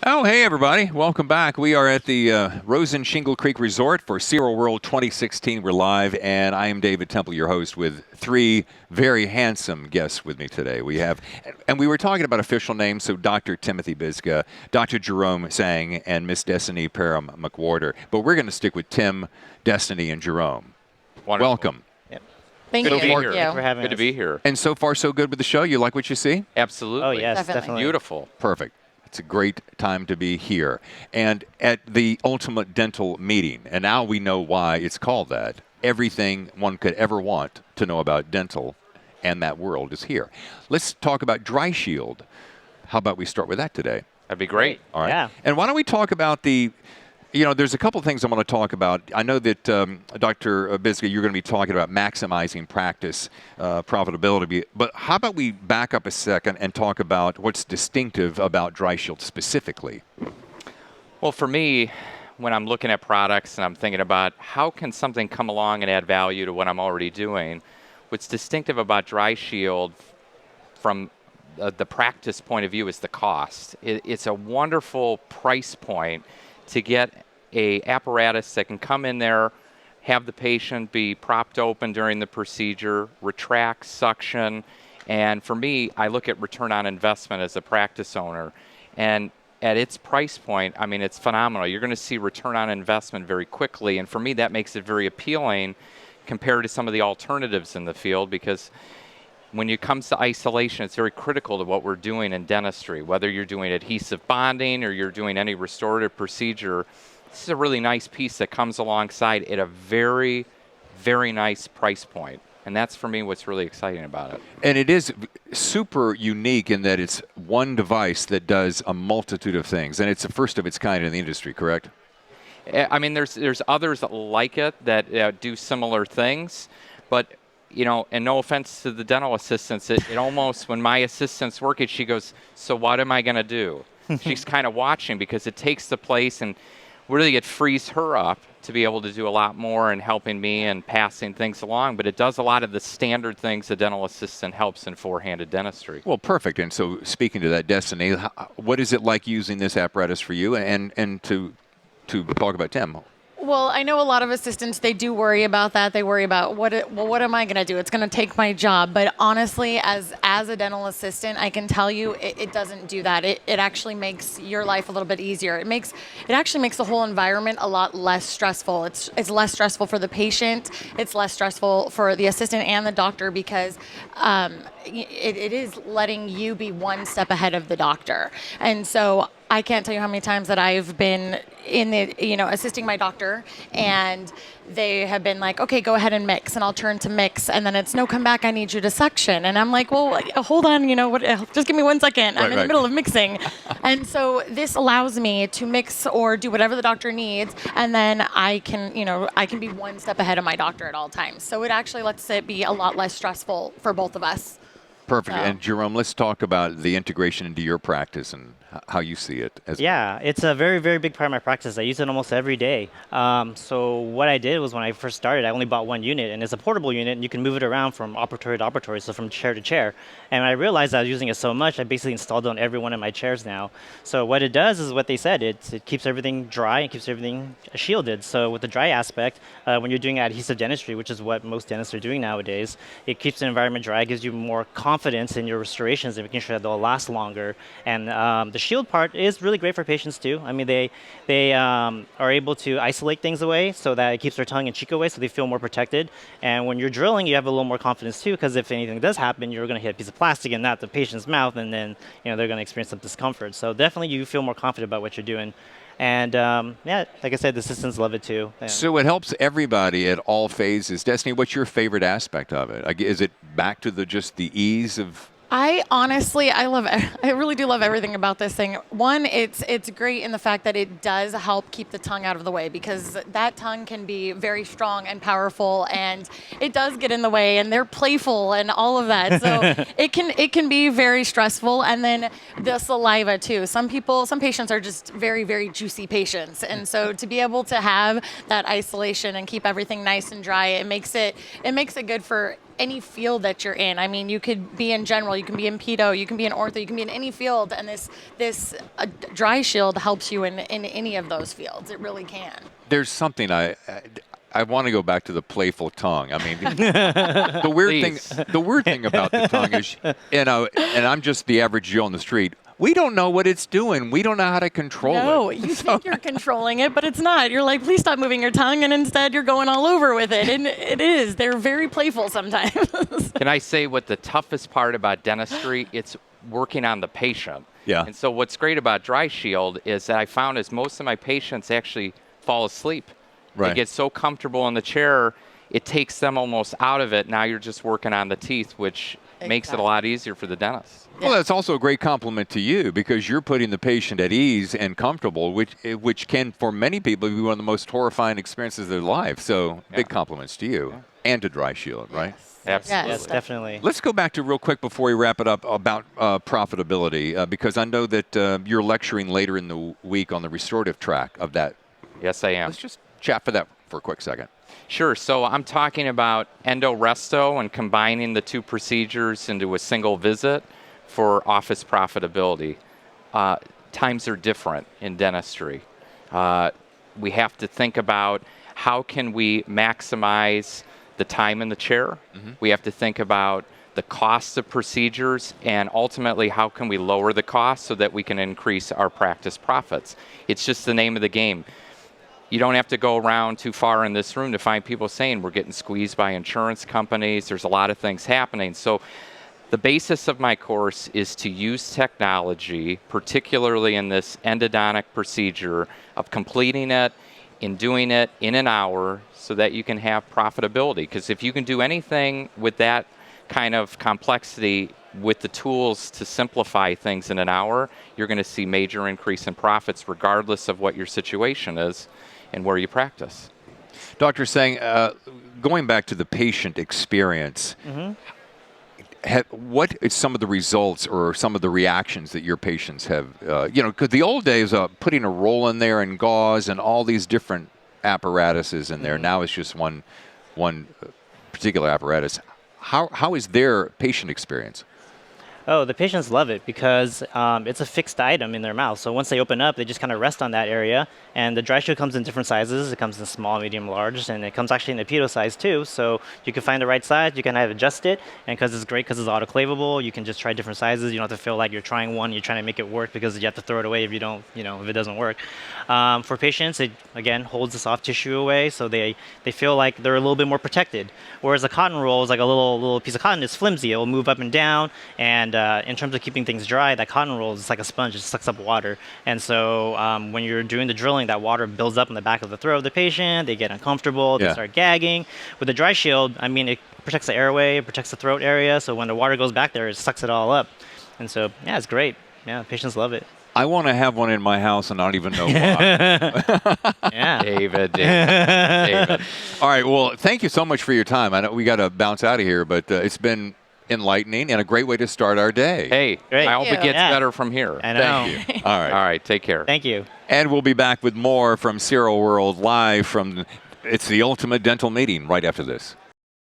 Oh, hey, everybody. Welcome back. We are at the Rosen Shingle Creek Resort for SIROWORLD 2016. We're live, and I am David Temple, your host, with three very handsome guests with me today. We have, and we were talking about official names, so Dr. Timothy Bizga, Dr. Jerome Tsang, and Miss Destiny Perham-McWhorter. But we're going to stick with Tim, Destiny, and Jerome. Wonderful. Welcome. Yep. Thank you. Good to be here. Thank you. For having Good us. to be here. And so far, so good with the show? You like what you see? Absolutely. Oh, yes, definitely. Beautiful. Perfect. It's a great time to be here. And at the Ultimate Dental Meeting, and now we know why it's called that. Everything one could ever want to know about dental and that world is here. Let's talk about DryShield. How about we start with that today? That'd be great. All right. Yeah. And why don't we talk about there's a couple of things I want to talk about. I know that, Dr. Bizga, you're going to be talking about maximizing practice profitability. But how about we back up a second and talk about what's distinctive about DryShield specifically? Well, for me, when I'm looking at products and I'm thinking about how can something come along and add value to what I'm already doing, what's distinctive about DryShield from the practice point of view is the cost. It's a wonderful price point to get a apparatus that can come in there, have the patient be propped open during the procedure, retract, suction, and for me, I look at return on investment as a practice owner. And at its price point, I mean, it's phenomenal. You're going to see return on investment very quickly, and for me, that makes it very appealing compared to some of the alternatives in the field, because when it comes to isolation, it's very critical to what we're doing in dentistry. Whether you're doing adhesive bonding or you're doing any restorative procedure, this is a really nice piece that comes alongside at a very, very nice price point. And that's, for me, what's really exciting about it. And it is super unique in that it's one device that does a multitude of things. And it's the first of its kind in the industry, correct? I mean, there's others that like it that do similar things, but you know, and no offense to the dental assistants, it almost, when my assistant's working, she goes, so what am I going to do? She's kind of watching because it takes the place, and really it frees her up to be able to do a lot more and helping me and passing things along, but it does a lot of the standard things the dental assistant helps in four-handed dentistry. Well, perfect. And so speaking to that, Destiny, what is it like using this apparatus for you? And to talk about Tim. Well, I know a lot of assistants, they do worry about that. They worry about, what am I going to do? It's going to take my job. But honestly, as a dental assistant, I can tell you it doesn't do that. It actually makes your life a little bit easier. It actually makes the whole environment a lot less stressful. It's less stressful for the patient. It's less stressful for the assistant and the doctor, because it is letting you be one step ahead of the doctor. And so I can't tell you how many times that I've been assisting my doctor, and they have been like, okay, go ahead and mix, and I'll turn to mix, and then it's, no, come back, I need you to suction. And I'm like, well, hold on, just give me 1 second. I'm in the middle of mixing. And so this allows me to mix or do whatever the doctor needs, and then I can be one step ahead of my doctor at all times. So it actually lets it be a lot less stressful for both of us. Perfect. And Jerome, let's talk about the integration into your practice and how you see it. Yeah, it's a very, very big part of my practice. I use it almost every day. So what I did was, when I first started, I only bought one unit, and it's a portable unit, and you can move it around from operatory to operatory, so from chair to chair. And when I realized I was using it so much, I basically installed it on every one of my chairs now. So what it does is what they said. It keeps everything dry and keeps everything shielded. So with the dry aspect, when you're doing adhesive dentistry, which is what most dentists are doing nowadays, it keeps the environment dry, gives you more confidence in your restorations and making sure that they'll last longer. And the shield part is really great for patients too. I mean, they are able to isolate things away so that it keeps their tongue and cheek away, so they feel more protected. And when you're drilling, you have a little more confidence too, because if anything does happen, you're going to hit a piece of plastic and not the patient's mouth, and then they're going to experience some discomfort. So definitely you feel more confident about what you're doing. And yeah, like I said, the assistants love it too. Yeah. So it helps everybody at all phases. Destiny, what's your favorite aspect of it? Is it back to just the ease of? I really do love everything about this thing. One, it's great in the fact that it does help keep the tongue out of the way, because that tongue can be very strong and powerful, and it does get in the way, and they're playful and all of that. So it can be very stressful. And then the saliva too. Some patients are just very, very juicy patients, and so to be able to have that isolation and keep everything nice and dry, it makes it good for any field that you're in. I mean, you could be in general, you can be in pedo, you can be in ortho, you can be in any field, and this DryShield helps you in any of those fields. It really can. There's something I want to go back to the playful tongue. I mean, the weird thing about the tongue is, and I'm just the average Joe on the street. We don't know what it's doing. We don't know how to control it. No, you think you're controlling it, but it's not. You're like, please stop moving your tongue, and instead you're going all over with it. And it is. They're very playful sometimes. Can I say what the toughest part about dentistry? It's working on the patient. Yeah. And so what's great about DryShield is that I found is most of my patients actually fall asleep. Right. They get so comfortable in the chair, it takes them almost out of it. Now you're just working on the teeth, which makes it a lot easier for the dentist. Well, that's also a great compliment to you because you're putting the patient at ease and comfortable, which can, for many people, be one of the most horrifying experiences of their life. So big compliments to you and to DryShield, right? Absolutely. Yes, definitely. Let's go back to real quick before we wrap it up about profitability because I know that you're lecturing later in the week on the restorative track of that. Yes, I am. Let's just chat for that for a quick second. Sure. So I'm talking about endo-resto and combining the two procedures into a single visit for office profitability. Times are different in dentistry. We have to think about how can we maximize the time in the chair. Mm-hmm. We have to think about the costs of procedures and ultimately how can we lower the cost so that we can increase our practice profits. It's just the name of the game. You don't have to go around too far in this room to find people saying we're getting squeezed by insurance companies. There's a lot of things happening. So the basis of my course is to use technology, particularly in this endodontic procedure, of completing it and doing it in an hour so that you can have profitability. Because if you can do anything with that kind of complexity with the tools to simplify things in an hour, you're going to see major increase in profits regardless of what your situation is and where you practice. Dr. Tsang, going back to the patient experience, what is some of the results or some of the reactions that your patients have? Because the old days, putting a roll in there and gauze and all these different apparatuses in there. Now it's just one particular apparatus. How is their patient experience? Oh, the patients love it because it's a fixed item in their mouth. So once they open up, they just kind of rest on that area. And the DryShield comes in different sizes. It comes in small, medium, large, and it comes actually in a pedo size too. So you can find the right size. You can have adjust it. And because it's great because it's autoclavable, you can just try different sizes. You don't have to feel like you're trying one, you're trying to make it work because you have to throw it away if you don't, if it doesn't work. For patients, it again holds the soft tissue away, so they feel like they're a little bit more protected. Whereas a cotton roll is like a little piece of cotton. It's flimsy. It will move up and down. And in terms of keeping things dry, that cotton roll is like a sponge. It sucks up water. And so when you're doing the drilling, that water builds up in the back of the throat of the patient. They get uncomfortable. They start gagging. With the DryShield, I mean, it protects the airway. It protects the throat area. So when the water goes back there, it sucks it all up. And so, yeah, it's great. Yeah, patients love it. I want to have one in my house and I don't even know why. Yeah. David. All right. Well, thank you so much for your time. I know we got to bounce out of here, but it's been enlightening and a great way to start our day. Hey, Great. I hope it gets better from here. I know. Thank you. All right. All right, take care. Thank you. And we'll be back with more from SIROWORLD live from, it's the ultimate dental meeting right after this.